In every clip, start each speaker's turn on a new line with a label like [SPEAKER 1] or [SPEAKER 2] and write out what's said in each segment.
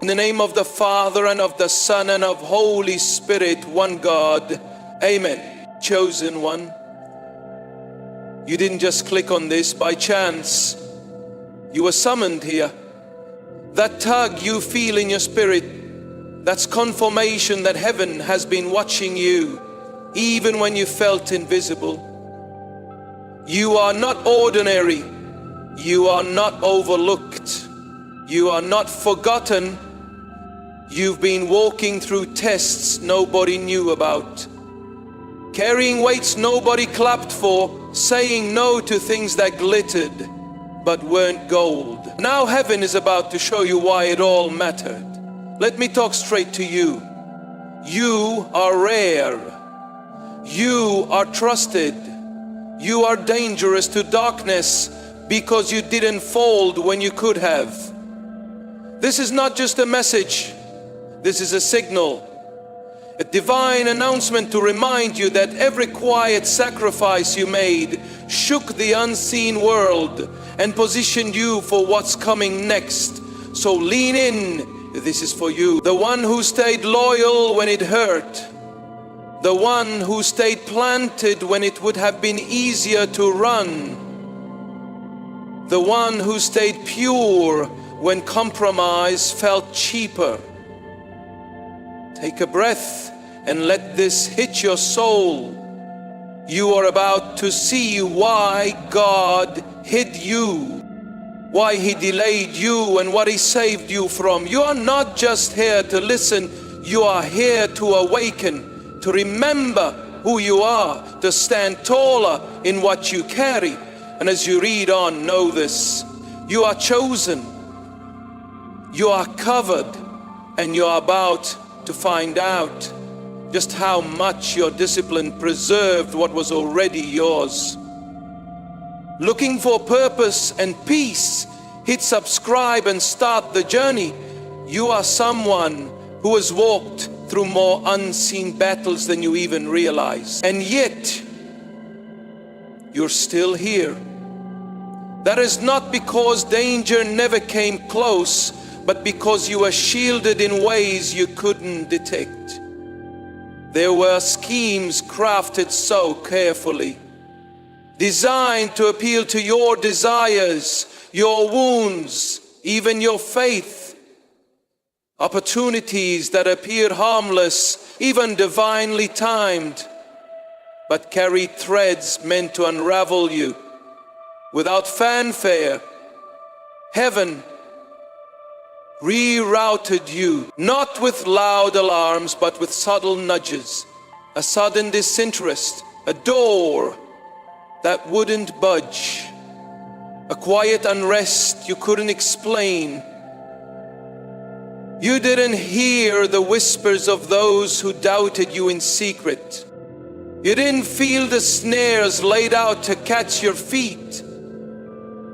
[SPEAKER 1] In the name of the Father and of the Son and of Holy Spirit, one God. Amen. Chosen one, you didn't just click on this by chance. You were summoned here. That tug you feel in your spirit, that's confirmation that heaven has been watching you, even when you felt invisible. You are not ordinary. You are not overlooked. You are not forgotten. You've been walking through tests nobody knew about, carrying weights nobody clapped for, saying no to things that glittered but weren't gold. Now heaven is about to show you why it all mattered. Let me talk straight to you. You are rare. You are trusted. You are dangerous to darkness because you didn't fold when you could have. This is not just a message. This is a signal, a divine announcement to remind you that every quiet sacrifice you made shook the unseen world and positioned you for what's coming next. So lean in, this is for you. The one who stayed loyal when it hurt. The one who stayed planted when it would have been easier to run. The one who stayed pure when compromise felt cheaper. Take a breath and let this hit your soul. You are about to see why God hid you, why He delayed you, and what He saved you from. You are not just here to listen, you are here to awaken, to remember who you are, to stand taller in what you carry. And as you read on, know this: you are chosen, you are covered, and you are about to find out just how much your discipline preserved what was already yours. Looking for purpose and peace? Hit subscribe and start the journey. You are someone who has walked through more unseen battles than you even realize. And yet, you're still here. That is not because danger never came close, but because you were shielded in ways you couldn't detect. There were schemes crafted so carefully, designed to appeal to your desires, your wounds, even your faith. Opportunities that appeared harmless, even divinely timed, but carried threads meant to unravel you. Without fanfare, heaven rerouted you, not with loud alarms, but with subtle nudges, a sudden disinterest, a door that wouldn't budge, a quiet unrest you couldn't explain. You didn't hear the whispers of those who doubted you in secret. You didn't feel the snares laid out to catch your feet.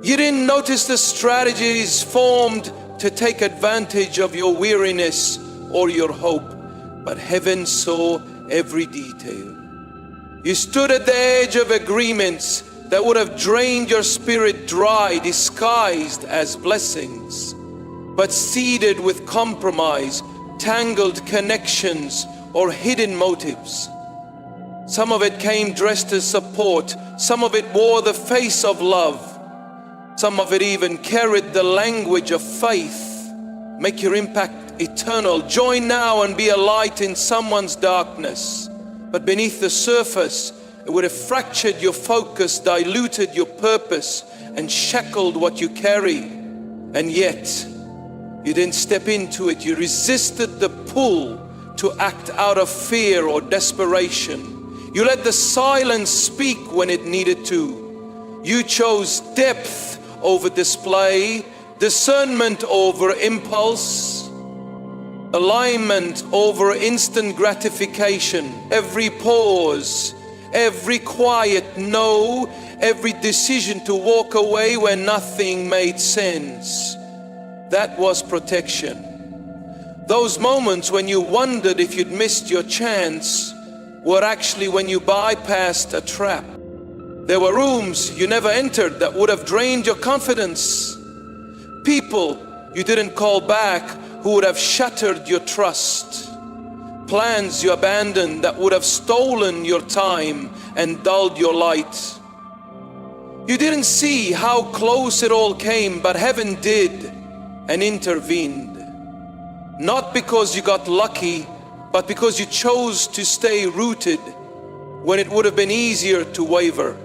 [SPEAKER 1] You didn't notice the strategies formed to take advantage of your weariness or your hope, but heaven saw every detail. You stood at the edge of agreements that would have drained your spirit dry, disguised as blessings, but seeded with compromise, tangled connections, or hidden motives. Some of it came dressed as support, some of it wore the face of love, some of it even carried the language of faith. Make your impact eternal. Join now and be a light in someone's darkness. But beneath the surface, it would have fractured your focus, diluted your purpose, and shackled what you carry. And yet, you didn't step into it. You resisted the pull to act out of fear or desperation. You let the silence speak when it needed to. You chose depth over display, discernment over impulse, alignment over instant gratification. Every pause, every quiet no, every decision to walk away when nothing made sense. That was protection. Those moments when you wondered if you'd missed your chance were actually when you bypassed a trap. There were rooms you never entered that would have drained your confidence. People you didn't call back who would have shattered your trust, plans you abandoned that would have stolen your time and dulled your light. You didn't see how close it all came, but heaven did and intervened. Not because you got lucky, but because you chose to stay rooted when it would have been easier to waver.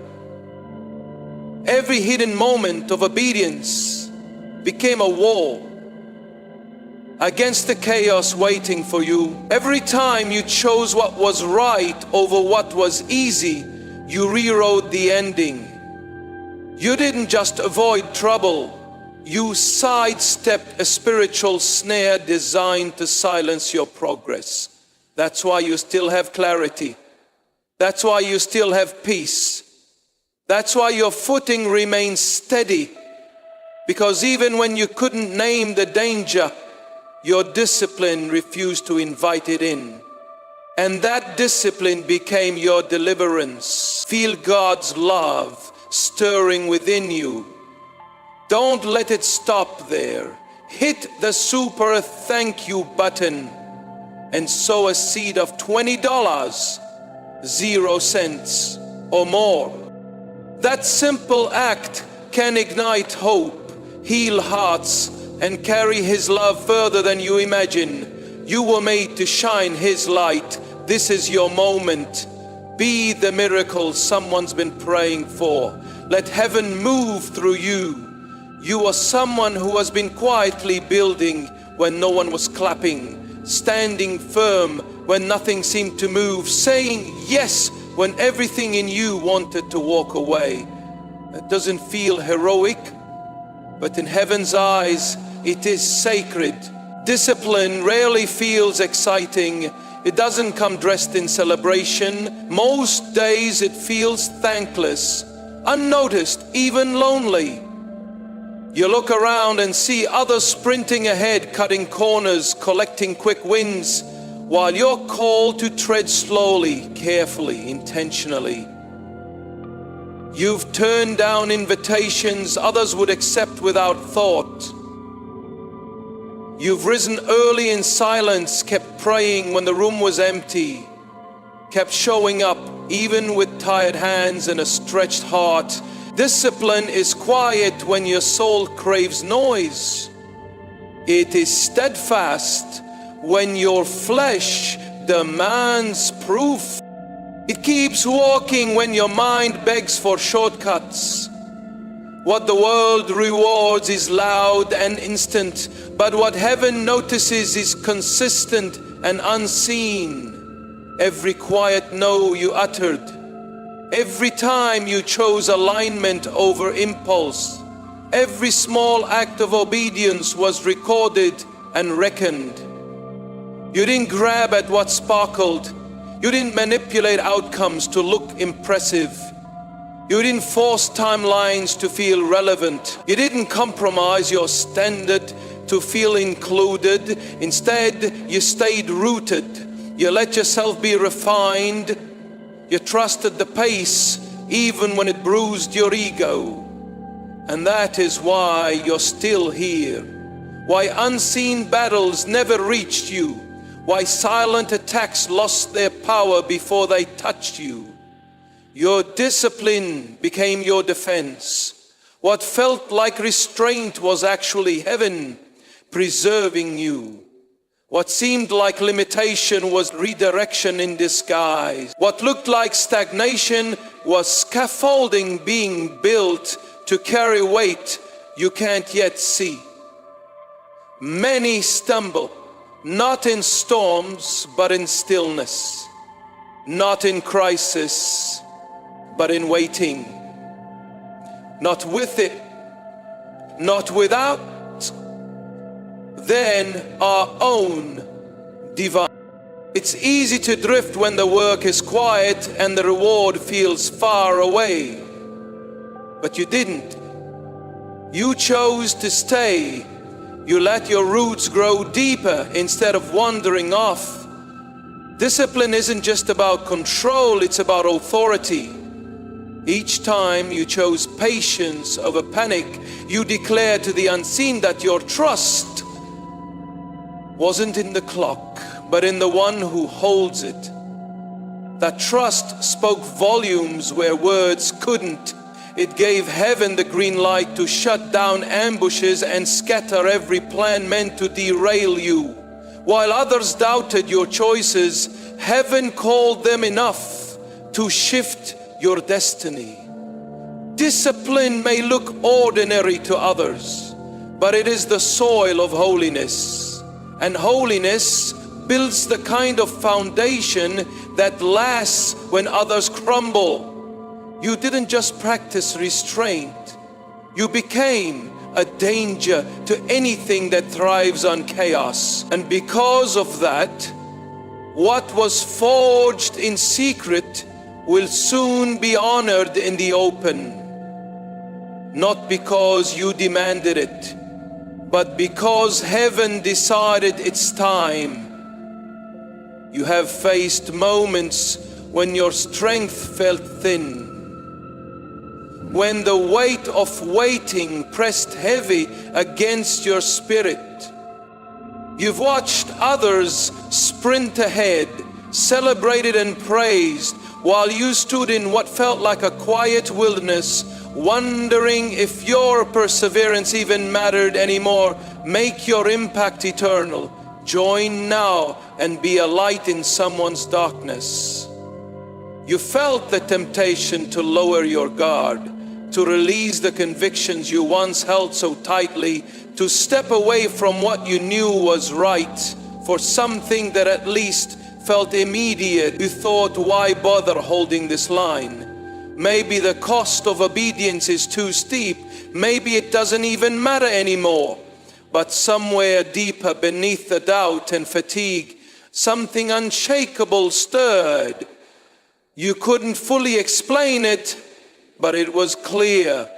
[SPEAKER 1] Every hidden moment of obedience became a wall against the chaos waiting for you. Every time you chose what was right over what was easy, you rewrote the ending. You didn't just avoid trouble, you sidestepped a spiritual snare designed to silence your progress. That's why you still have clarity. That's why you still have peace. That's why your footing remains steady. Because even when you couldn't name the danger, your discipline refused to invite it in. And that discipline became your deliverance. Feel God's love stirring within you. Don't let it stop there. Hit the super thank you button and sow a seed of $20, 0 cents or more. That simple act can ignite hope, heal hearts, and carry His love further than you imagine. You were made to shine His light. This is your moment. Be the miracle someone's been praying for. Let heaven move through you. You are someone who has been quietly building when no one was clapping, standing firm when nothing seemed to move, saying yes when everything in you wanted to walk away. It doesn't feel heroic, but in heaven's eyes, it is sacred. Discipline rarely feels exciting. It doesn't come dressed in celebration. Most days it feels thankless, unnoticed, even lonely. You look around and see others sprinting ahead, cutting corners, collecting quick wins, while you're called to tread slowly, carefully, intentionally. You've turned down invitations others would accept without thought. You've risen early in silence, kept praying when the room was empty, kept showing up even with tired hands and a stretched heart. Discipline is quiet when your soul craves noise. It is steadfast when your flesh demands proof. It keeps walking when your mind begs for shortcuts. What the world rewards is loud and instant, but what heaven notices is consistent and unseen. Every quiet no you uttered, every time you chose alignment over impulse, every small act of obedience was recorded and reckoned. You didn't grab at what sparkled. You didn't manipulate outcomes to look impressive. You didn't force timelines to feel relevant. You didn't compromise your standard to feel included. Instead, you stayed rooted. You let yourself be refined. You trusted the pace even when it bruised your ego. And that is why you're still here. Why unseen battles never reached you. Why silent attacks lost their power before they touched you. Your discipline became your defense. What felt like restraint was actually heaven preserving you. What seemed like limitation was redirection in disguise. What looked like stagnation was scaffolding being built to carry weight you can't yet see. Many stumble, not in storms, but in stillness. Not in crisis, but in waiting. Not with it, not without, then our own divine. It's easy to drift when the work is quiet and the reward feels far away. But you didn't. You chose to stay. You let your roots grow deeper instead of wandering off. Discipline isn't just about control, it's about authority. Each time you chose patience over panic, you declare to the unseen that your trust wasn't in the clock, but in the one who holds it. That trust spoke volumes where words couldn't. It gave heaven the green light to shut down ambushes and scatter every plan meant to derail you. While others doubted your choices, heaven called them enough to shift your destiny. Discipline may look ordinary to others, but it is the soil of holiness. And holiness builds the kind of foundation that lasts when others crumble. You didn't just practice restraint, you became a danger to anything that thrives on chaos. And because of that, what was forged in secret will soon be honored in the open. Not because you demanded it, but because heaven decided it's time. You have faced moments when your strength felt thin, when the weight of waiting pressed heavy against your spirit. You've watched others sprint ahead, celebrated and praised, while you stood in what felt like a quiet wilderness, wondering if your perseverance even mattered anymore. Make your impact eternal. Join now and be a light in someone's darkness. You felt the temptation to lower your guard, to release the convictions you once held so tightly, to step away from what you knew was right for something that at least felt immediate. You thought, why bother holding this line? Maybe the cost of obedience is too steep. Maybe it doesn't even matter anymore. But somewhere deeper beneath the doubt and fatigue, something unshakable stirred. You couldn't fully explain it, but it was clear.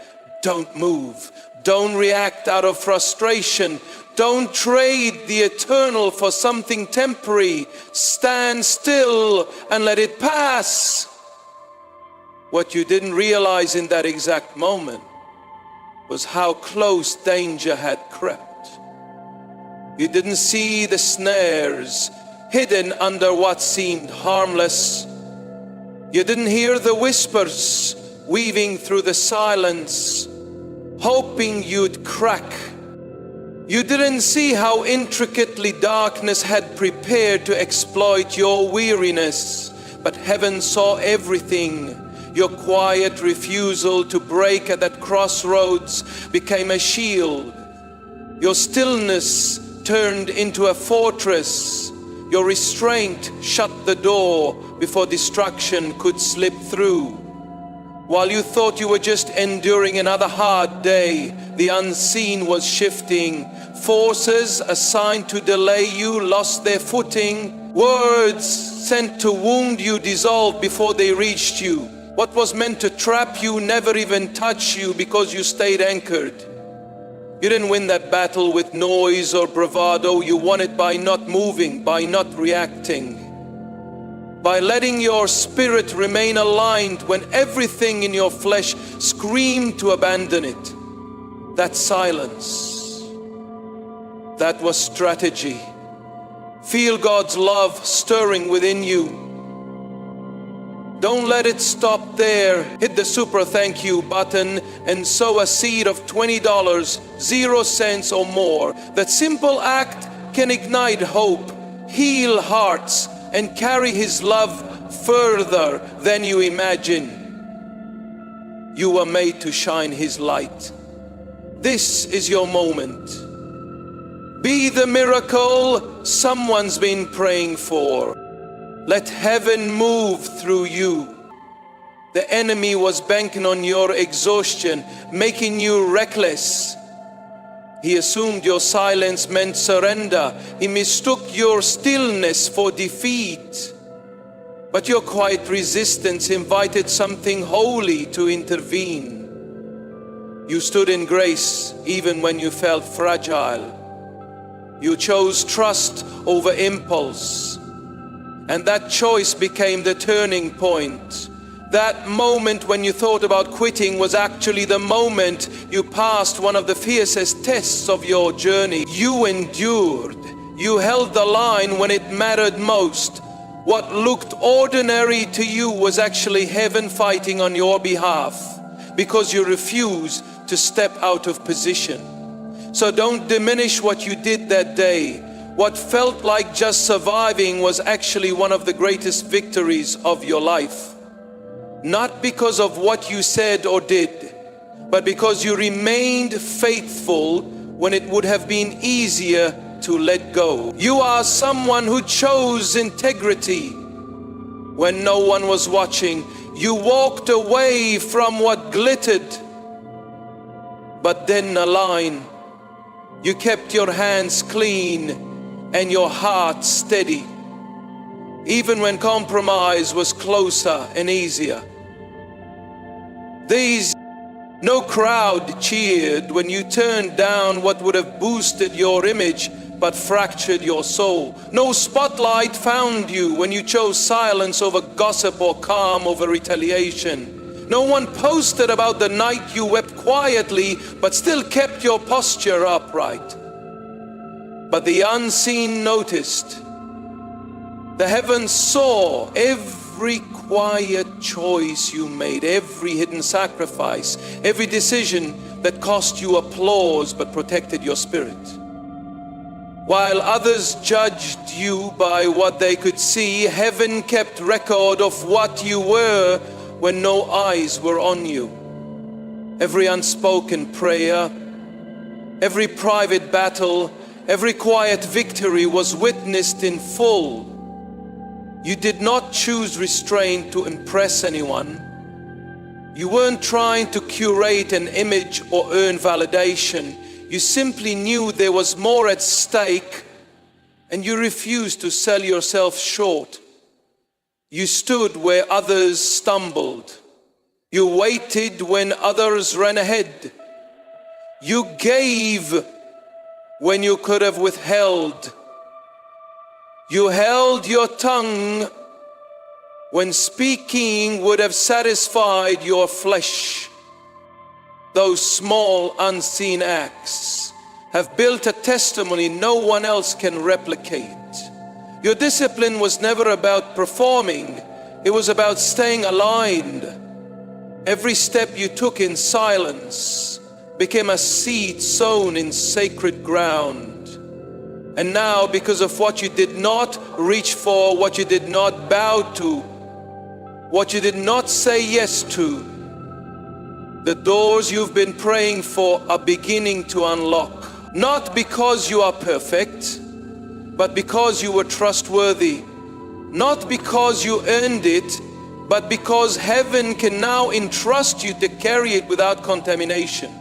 [SPEAKER 1] Don't move. Don't react out of frustration. Don't trade the eternal for something temporary. Stand still and let it pass. What you didn't realize in that exact moment was how close danger had crept. You didn't see the snares hidden under what seemed harmless. You didn't hear the whispers weaving through the silence, hoping you'd crack. You didn't see how intricately darkness had prepared to exploit your weariness, but heaven saw everything. Your quiet refusal to break at that crossroads became a shield. Your stillness turned into a fortress. Your restraint shut the door before destruction could slip through. While you thought you were just enduring another hard day, the unseen was shifting. Forces assigned to delay you lost their footing. Words sent to wound you dissolved before they reached you. What was meant to trap you never even touched you because you stayed anchored. You didn't win that battle with noise or bravado. You won it by not moving, by not reacting, by letting your spirit remain aligned when everything in your flesh screamed to abandon it. That silence, that was strategy. Feel God's love stirring within you. Don't let it stop there. Hit the super thank you button and sow a seed of $20, 0 cents or more. That simple act can ignite hope, heal hearts, and carry His love further than you imagine. You were made to shine His light. This is your moment. Be the miracle someone's been praying for. Let heaven move through you. The enemy was banking on your exhaustion, making you reckless. He assumed your silence meant surrender. He mistook your stillness for defeat. But your quiet resistance invited something holy to intervene. You stood in grace even when you felt fragile. You chose trust over impulse. And that choice became the turning point. That moment when you thought about quitting was actually the moment you passed one of the fiercest tests of your journey. You endured. You held the line when it mattered most. What looked ordinary to you was actually heaven fighting on your behalf, because you refused to step out of position. So don't diminish what you did that day. What felt like just surviving was actually one of the greatest victories of your life. Not because of what you said or did, but because you remained faithful when it would have been easier to let go. You are someone who chose integrity when no one was watching. You walked away from what glittered, but then aligned. You kept your hands clean and your heart steady, even when compromise was closer and easier. No crowd cheered when you turned down what would have boosted your image but fractured your soul. No spotlight found you when you chose silence over gossip or calm over retaliation. No one posted about the night you wept quietly but still kept your posture upright. But the unseen noticed. The heavens saw every quiet choice you made, every hidden sacrifice, every decision that cost you applause but protected your spirit. While others judged you by what they could see, heaven kept record of what you were when no eyes were on you. Every unspoken prayer, every private battle, every quiet victory was witnessed in full. You did not choose restraint to impress anyone. You weren't trying to curate an image or earn validation. You simply knew there was more at stake, and you refused to sell yourself short. You stood where others stumbled. You waited when others ran ahead. You gave when you could have withheld. You held your tongue when speaking would have satisfied your flesh. Those small unseen acts have built a testimony no one else can replicate. Your discipline was never about performing, it was about staying aligned. Every step you took in silence became a seed sown in sacred ground. And now, because of what you did not reach for, what you did not bow to, what you did not say yes to, the doors you've been praying for are beginning to unlock. Not because you are perfect, but because you were trustworthy. Not because you earned it, but because heaven can now entrust you to carry it without contamination.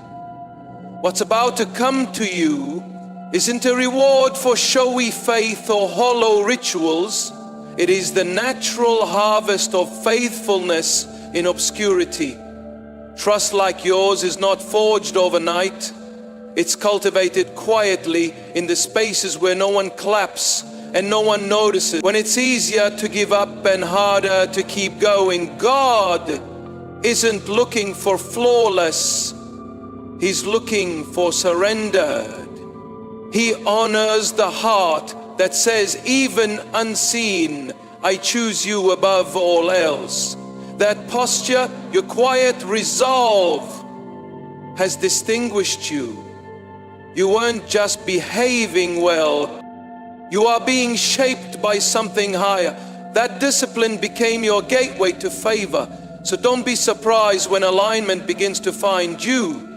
[SPEAKER 1] What's about to come to you isn't a reward for showy faith or hollow rituals. It is the natural harvest of faithfulness in obscurity. Trust like yours is not forged overnight. It's cultivated quietly in the spaces where no one claps and no one notices. When it's easier to give up and harder to keep going, God isn't looking for flawless. He's looking for surrendered. He honors the heart that says, even unseen, I choose you above all else. That posture, your quiet resolve, has distinguished you. You weren't just behaving well, you are being shaped by something higher. That discipline became your gateway to favor. So don't be surprised when alignment begins to find you.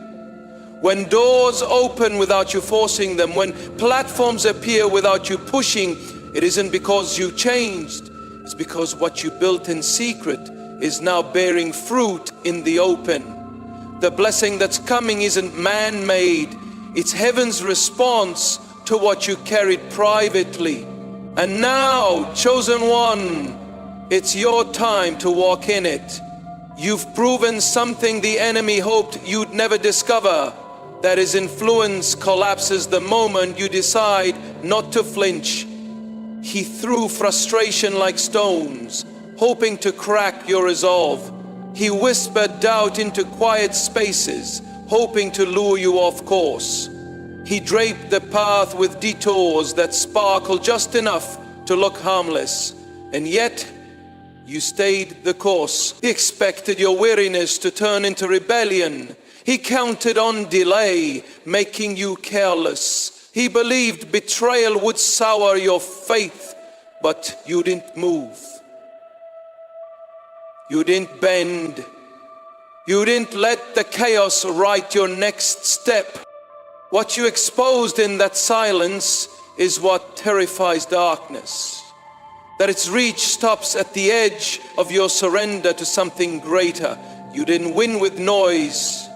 [SPEAKER 1] When doors open without you forcing them, when platforms appear without you pushing, it isn't because you changed. It's because what you built in secret is now bearing fruit in the open. The blessing that's coming isn't man-made. It's heaven's response to what you carried privately. And now, chosen one, it's your time to walk in it. You've proven something the enemy hoped you'd never discover. That his influence collapses the moment you decide not to flinch. He threw frustration like stones, hoping to crack your resolve. He whispered doubt into quiet spaces, hoping to lure you off course. He draped the path with detours that sparkle just enough to look harmless, and yet you stayed the course. He expected your weariness to turn into rebellion. He counted on delay, making you careless. He believed betrayal would sour your faith, but you didn't move. You didn't bend. You didn't let the chaos write your next step. What you exposed in that silence is what terrifies darkness. That its reach stops at the edge of your surrender to something greater. You didn't win with noise.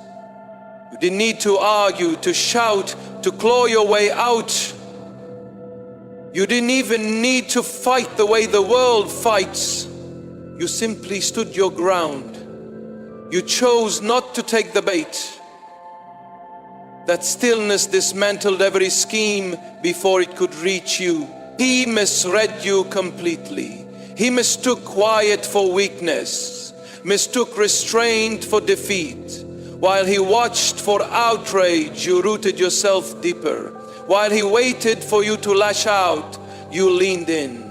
[SPEAKER 1] You didn't need to argue, to shout, to claw your way out. You didn't even need to fight the way the world fights. You simply stood your ground. You chose not to take the bait. That stillness dismantled every scheme before it could reach you. He misread you completely. He mistook quiet for weakness, mistook restraint for defeat. While he watched for outrage, you rooted yourself deeper. While he waited for you to lash out, you leaned in.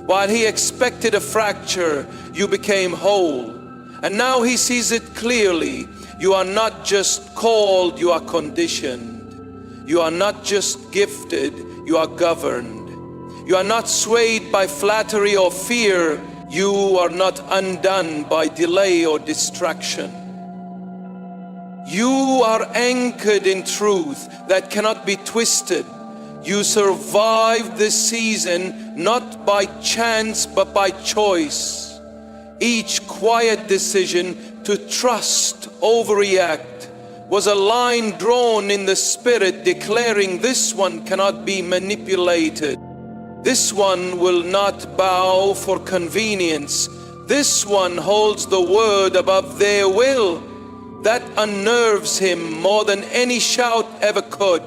[SPEAKER 1] While he expected a fracture, you became whole. And now he sees it clearly. You are not just called, you are conditioned. You are not just gifted, you are governed. You are not swayed by flattery or fear. You are not undone by delay or distraction. You are anchored in truth that cannot be twisted. You survived this season not by chance but by choice. Each quiet decision to trust, overreact, was a line drawn in the spirit declaring this one cannot be manipulated. This one will not bow for convenience. This one holds the word above their will. That unnerves him more than any shout ever could,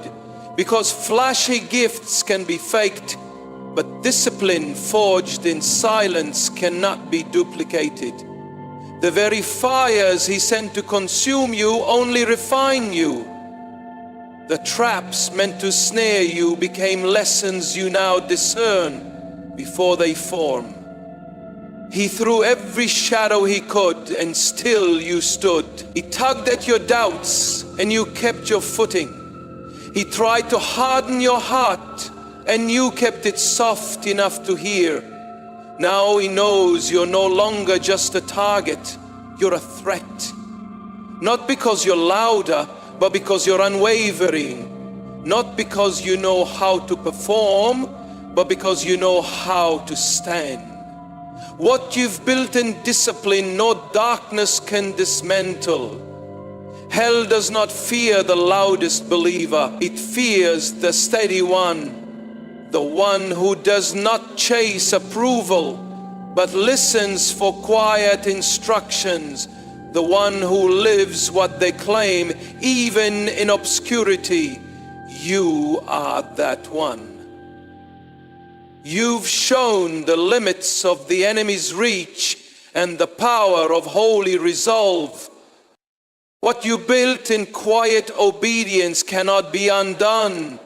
[SPEAKER 1] because flashy gifts can be faked, but discipline forged in silence cannot be duplicated. The very fires he sent to consume you only refine you. The traps meant to snare you became lessons you now discern before they form. He threw every shadow he could, and still you stood. He tugged at your doubts, and you kept your footing. He tried to harden your heart, and you kept it soft enough to hear. Now he knows you're no longer just a target, you're a threat. Not because you're louder, but because you're unwavering. Not because you know how to perform, but because you know how to stand. What you've built in discipline, no darkness can dismantle. Hell does not fear the loudest believer. It fears the steady one, the one who does not chase approval, but listens for quiet instructions, the one who lives what they claim, even in obscurity. You are that one. You've shown the limits of the enemy's reach and the power of holy resolve. What you built in quiet obedience cannot be undone,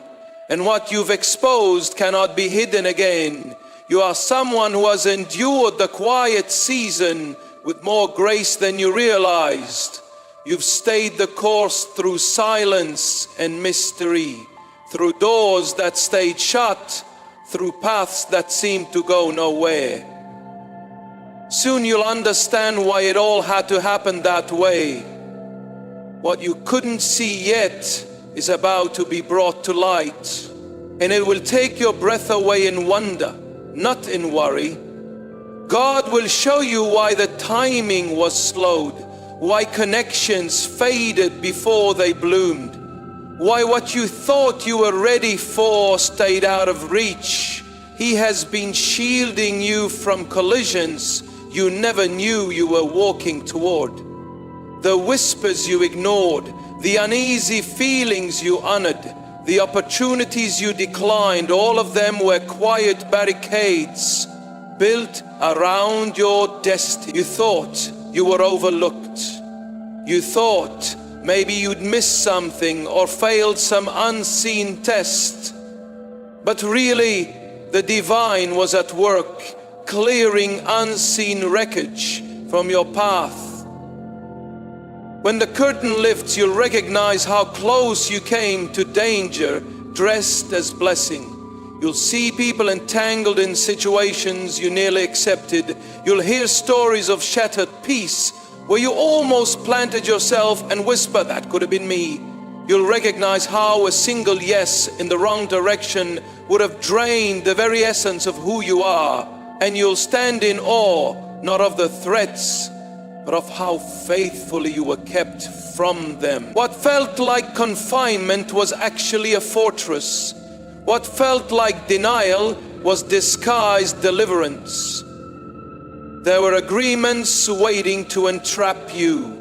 [SPEAKER 1] and what you've exposed cannot be hidden again. You are someone who has endured the quiet season with more grace than you realized. You've stayed the course through silence and mystery, through doors that stayed shut, through paths that seemed to go nowhere. Soon you'll understand why it all had to happen that way. What you couldn't see yet is about to be brought to light, and it will take your breath away in wonder, not in worry. God will show you why the timing was slowed, why connections faded before they bloomed, why what you thought you were ready for stayed out of reach. He has been shielding you from collisions you never knew you were walking toward. The whispers you ignored, the uneasy feelings you honored, the opportunities you declined, all of them were quiet barricades built around your destiny. You thought you were overlooked. You thought Maybe you'd missed something or failed some unseen test. But really, the divine was at work, clearing unseen wreckage from your path. When the curtain lifts, you'll recognize how close you came to danger, dressed as blessing. You'll see people entangled in situations you nearly accepted. You'll hear stories of shattered peace, where you almost planted yourself and whispered, "That could have been me." You'll recognize how a single yes in the wrong direction would have drained the very essence of who you are. And you'll stand in awe, not of the threats, but of how faithfully you were kept from them. What felt like confinement was actually a fortress. What felt like denial was disguised deliverance. There were agreements waiting to entrap you,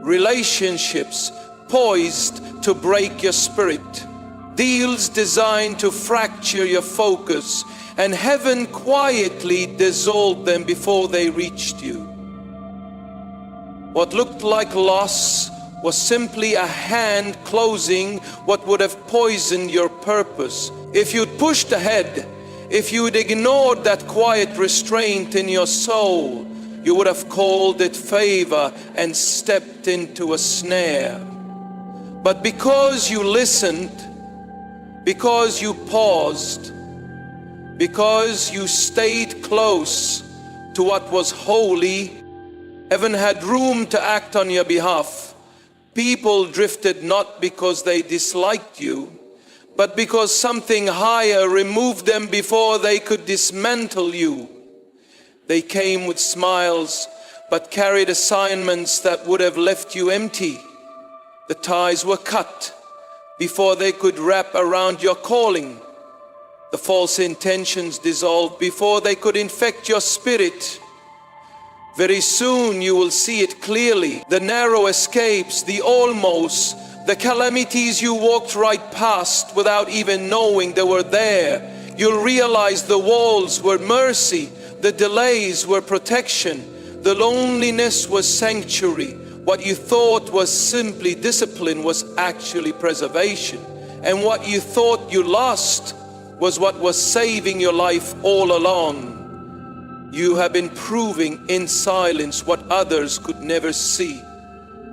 [SPEAKER 1] relationships poised to break your spirit, deals designed to fracture your focus, and heaven quietly dissolved them before they reached you. What looked like loss was simply a hand closing what would have poisoned your purpose. If you'd pushed ahead, if you'd ignored that quiet restraint in your soul, you would have called it favor and stepped into a snare. But because you listened, because you paused, because you stayed close to what was holy, heaven had room to act on your behalf. People drifted not because they disliked you, but because something higher removed them before they could dismantle you. They came with smiles, but carried assignments that would have left you empty. The ties were cut before they could wrap around your calling. The false intentions dissolved before they could infect your spirit. Very soon you will see it clearly. The narrow escapes, the almost, the calamities you walked right past without even knowing they were there. You'll realize the walls were mercy, the delays were protection, the loneliness was sanctuary. What you thought was simply discipline was actually preservation. And what you thought you lost was what was saving your life all along. You have been proving in silence what others could never see.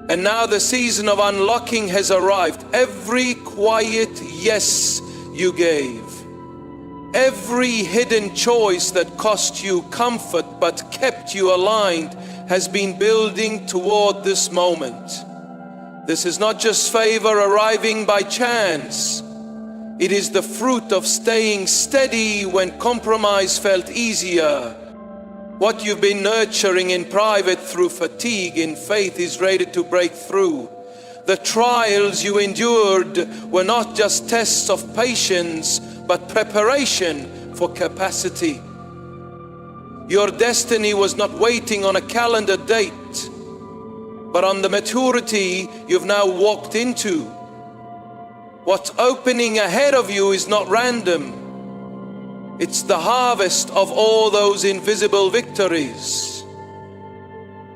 [SPEAKER 1] And now the season of unlocking has arrived. Every quiet yes you gave, every hidden choice that cost you comfort but kept you aligned, has been building toward this moment. This is not just favor arriving by chance. It is the fruit of staying steady when compromise felt easier. What you've been nurturing in private through fatigue in faith is ready to break through. The trials you endured were not just tests of patience, but preparation for capacity. Your destiny was not waiting on a calendar date, but on the maturity you've now walked into. What's opening ahead of you is not random. It's the harvest of all those invisible victories.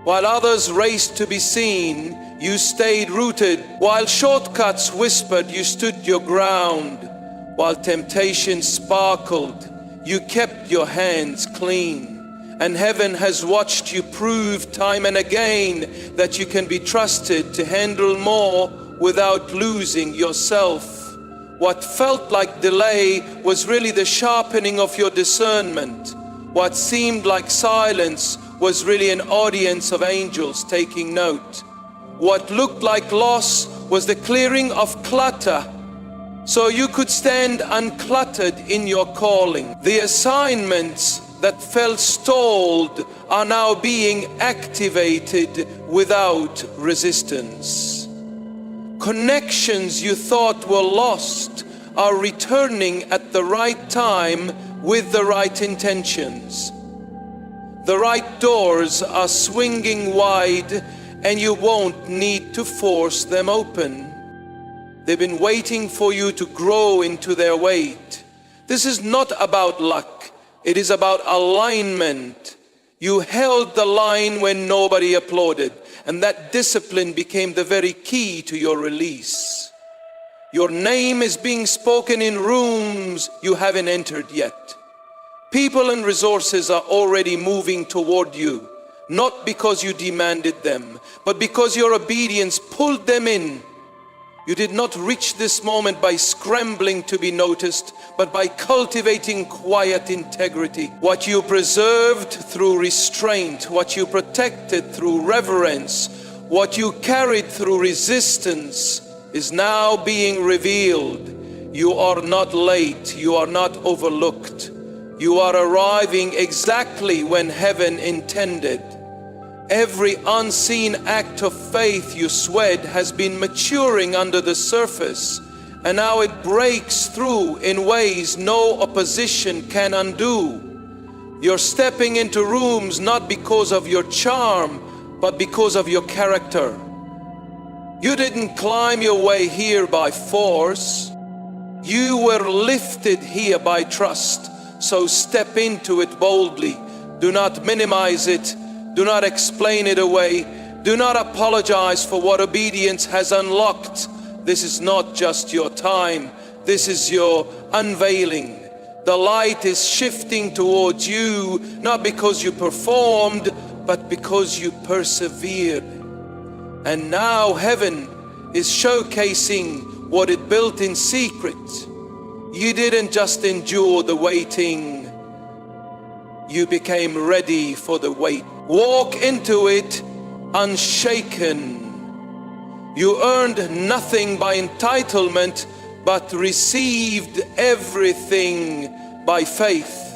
[SPEAKER 1] While others raced to be seen, you stayed rooted. While shortcuts whispered, you stood your ground. While temptation sparkled, you kept your hands clean. And heaven has watched you prove time and again that you can be trusted to handle more without losing yourself. What felt like delay was really the sharpening of your discernment. What seemed like silence was really an audience of angels taking note. What looked like loss was the clearing of clutter, so you could stand uncluttered in your calling. The assignments that felt stalled are now being activated without resistance. Connections you thought were lost are returning at the right time with the right intentions. The right doors are swinging wide, and you won't need to force them open. They've been waiting for you to grow into their weight. This is not about luck. It is about alignment. You held the line when nobody applauded, and that discipline became the very key to your release. Your name is being spoken in rooms you haven't entered yet. People and resources are already moving toward you, not because you demanded them, but because your obedience pulled them in. You did not reach this moment by scrambling to be noticed, but by cultivating quiet integrity. What you preserved through restraint, what you protected through reverence, what you carried through resistance is now being revealed. You are not late, you are not overlooked. You are arriving exactly when heaven intended. Every unseen act of faith you sweat has been maturing under the surface, and now it breaks through in ways no opposition can undo. You're stepping into rooms not because of your charm, but because of your character. You didn't climb your way here by force. You were lifted here by trust. So step into it boldly. Do not minimize it. Do not explain it away. Do not apologize for what obedience has unlocked. This is not just your time. This is your unveiling. The light is shifting towards you, not because you performed, but because you persevered. And now heaven is showcasing what it built in secret. You didn't just endure the waiting. You became ready for the wait. Walk into it unshaken. You earned nothing by entitlement, but received everything by faith.